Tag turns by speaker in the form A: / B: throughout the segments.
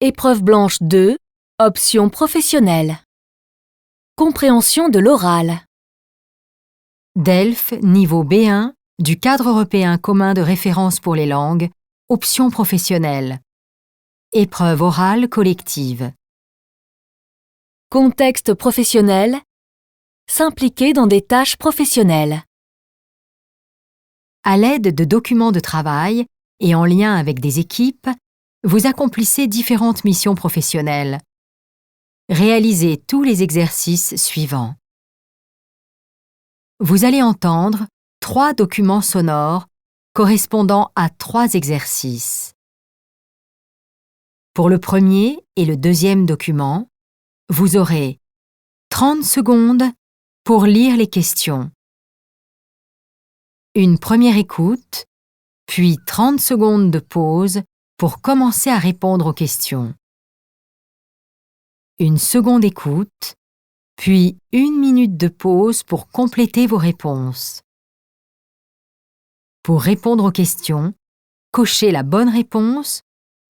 A: Épreuve blanche 2, option professionnelle. Compréhension de l'oral.
B: DELF niveau B1 du cadre européen commun de référence pour les langues, option professionnelle. Épreuve orale collective.
A: Contexte professionnel. S'impliquer dans des tâches professionnelles.
B: À l'aide de documents de travail et en lien avec des équipes, vous accomplissez différentes missions professionnelles. Réalisez tous les exercices suivants. Vous allez entendre 3 documents sonores correspondant à 3 exercices. Pour le premier et le deuxième document, vous aurez 30 secondes pour lire les questions. Une première écoute, puis 30 secondes de pause pour commencer à répondre aux questions. Une seconde écoute, puis 1 minute de pause pour compléter vos réponses. Pour répondre aux questions, cochez la bonne réponse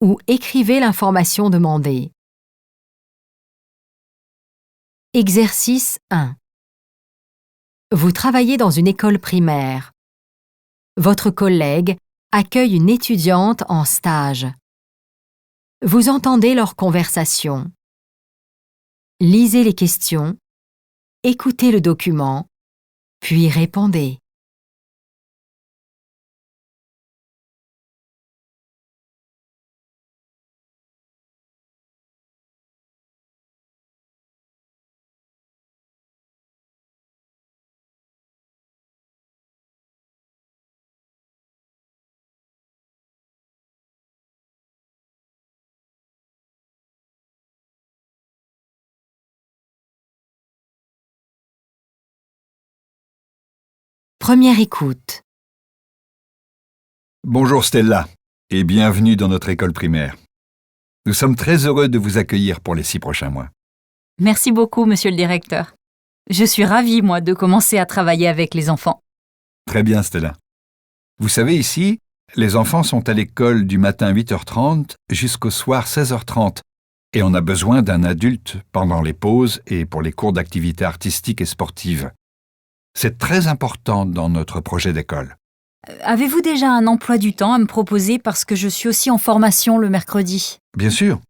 B: ou écrivez l'information demandée. Exercice 1. Vous travaillez dans une école primaire. Votre collègue accueille une étudiante en stage. Vous entendez leur conversation. Lisez les questions, écoutez le document, puis répondez. Première écoute.
C: Bonjour Stella, et bienvenue dans notre école primaire. Nous sommes très heureux de vous accueillir pour les 6 prochains mois.
D: Merci beaucoup, monsieur le directeur. Je suis ravie, moi, de commencer à travailler avec les enfants.
C: Très bien Stella. Vous savez, ici, les enfants sont à l'école du matin 8h30 jusqu'au soir 16h30, et on a besoin d'un adulte pendant les pauses et pour les cours d'activités artistiques et sportives. C'est très important dans notre projet d'école.
D: Avez-vous déjà un emploi du temps à me proposer parce que je suis aussi en formation le mercredi?
C: Bien sûr.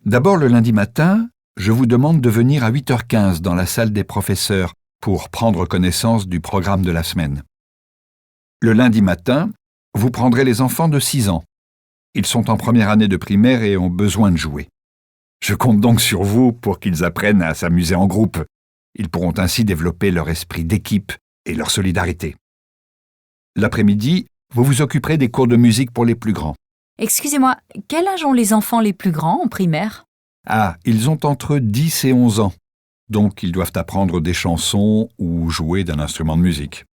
C: D'abord, le lundi matin, je vous demande de venir à 8h15 dans la salle des professeurs pour prendre connaissance du programme de la semaine. Le lundi matin, vous prendrez les enfants de 6 ans. Ils sont en première année de primaire et ont besoin de jouer. Je compte donc sur vous pour qu'ils apprennent à s'amuser en groupe. Ils pourront ainsi développer leur esprit d'équipe et leur solidarité. L'après-midi, vous vous occuperez des cours de musique pour les plus grands.
D: Excusez-moi, quel âge ont les enfants les plus grands en primaire?
C: Ah, ils ont entre 10 et 11 ans, donc ils doivent apprendre des chansons ou jouer d'un instrument de musique.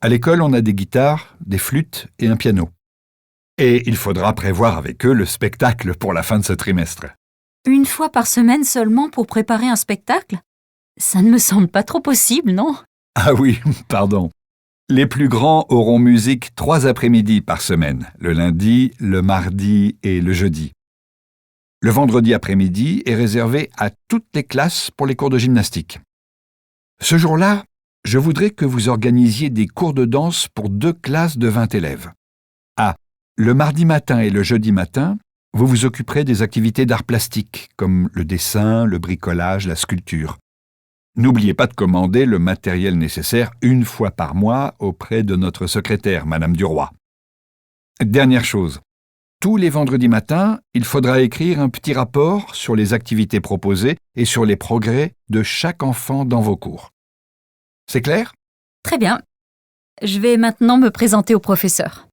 C: À l'école, on a des guitares, des flûtes et un piano. Et il faudra prévoir avec eux le spectacle pour la fin de ce trimestre.
D: Une fois par semaine seulement pour préparer un spectacle? Ça ne me semble pas trop possible, non?
C: Ah oui, pardon. Les plus grands auront musique 3 après-midi par semaine, le lundi, le mardi et le jeudi. Le vendredi après-midi est réservé à toutes les classes pour les cours de gymnastique. Ce jour-là, je voudrais que vous organisiez des cours de danse pour 2 classes de 20 élèves. Ah, le mardi matin et le jeudi matin, vous vous occuperez des activités d'art plastique, comme le dessin, le bricolage, la sculpture. N'oubliez pas de commander le matériel nécessaire 1 fois par mois auprès de notre secrétaire, Madame Duroy. Dernière chose, tous les vendredis matins, il faudra écrire un petit rapport sur les activités proposées et sur les progrès de chaque enfant dans vos cours. C'est clair?
D: Très bien. Je vais maintenant me présenter au professeur.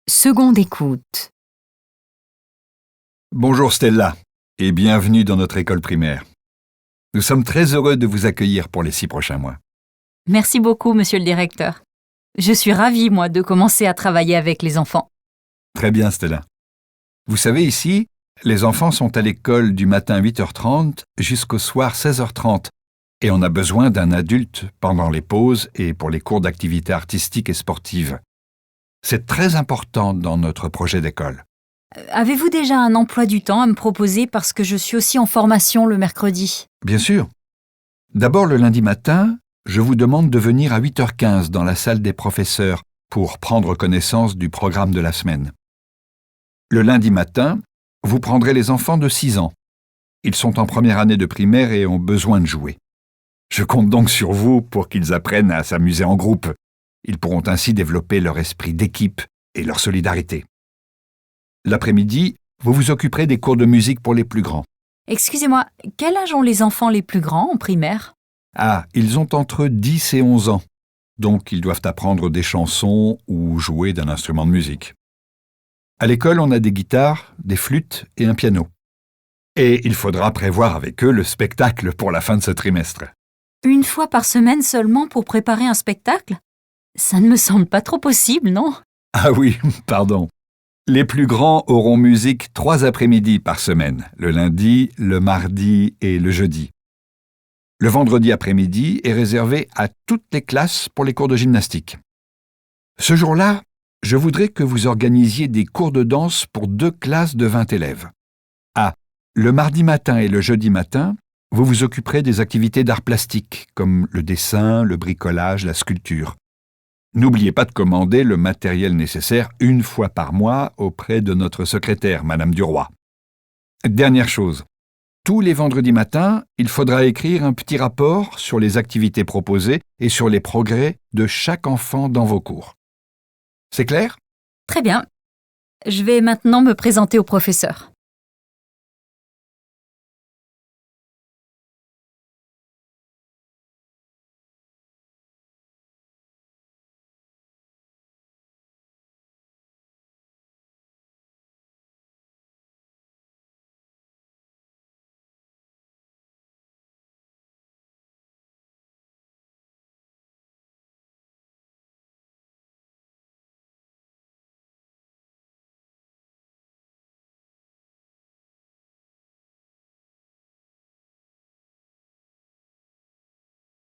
B: Seconde écoute.
C: Bonjour Stella, et bienvenue dans notre école primaire. Nous sommes très heureux de vous accueillir pour les 6 prochains mois.
D: Merci beaucoup, monsieur le directeur. Je suis ravie, moi, de commencer à travailler avec les enfants.
C: Très bien, Stella. Vous savez, ici, les enfants sont à l'école du matin 8h30 jusqu'au soir 16h30 et on a besoin d'un adulte pendant les pauses et pour les cours d'activités artistiques et sportives. C'est très important dans notre projet d'école.
D: Avez-vous déjà un emploi du temps à me proposer parce que je suis aussi en formation le mercredi?
C: Bien sûr. D'abord, le lundi matin, je vous demande de venir à 8h15 dans la salle des professeurs pour prendre connaissance du programme de la semaine. Le lundi matin, vous prendrez les enfants de 6 ans. Ils sont en première année de primaire et ont besoin de jouer. Je compte donc sur vous pour qu'ils apprennent à s'amuser en groupe. Ils pourront ainsi développer leur esprit d'équipe et leur solidarité. L'après-midi, vous vous occuperez des cours de musique pour les plus grands.
D: Excusez-moi, quel âge ont les enfants les plus grands en primaire?
C: Ah, ils ont entre 10 et 11 ans, donc ils doivent apprendre des chansons ou jouer d'un instrument de musique. À l'école, on a des guitares, des flûtes et un piano. Et il faudra prévoir avec eux le spectacle pour la fin de ce trimestre.
D: Une fois par semaine seulement pour préparer un spectacle? Ça ne me semble pas trop possible, non?
C: Ah oui, pardon. Les plus grands auront musique 3 après-midi par semaine, le lundi, le mardi et le jeudi. Le vendredi après-midi est réservé à toutes les classes pour les cours de gymnastique. Ce jour-là, je voudrais que vous organisiez des cours de danse pour 2 classes de 20 élèves. Ah, le mardi matin et le jeudi matin, vous vous occuperez des activités d'art plastique, comme le dessin, le bricolage, la sculpture. N'oubliez pas de commander le matériel nécessaire 1 fois par mois auprès de notre secrétaire, Madame Duroy. Dernière chose, tous les vendredis matins, il faudra écrire un petit rapport sur les activités proposées et sur les progrès de chaque enfant dans vos cours. C'est clair?
D: Très bien. Je vais maintenant me présenter au professeur.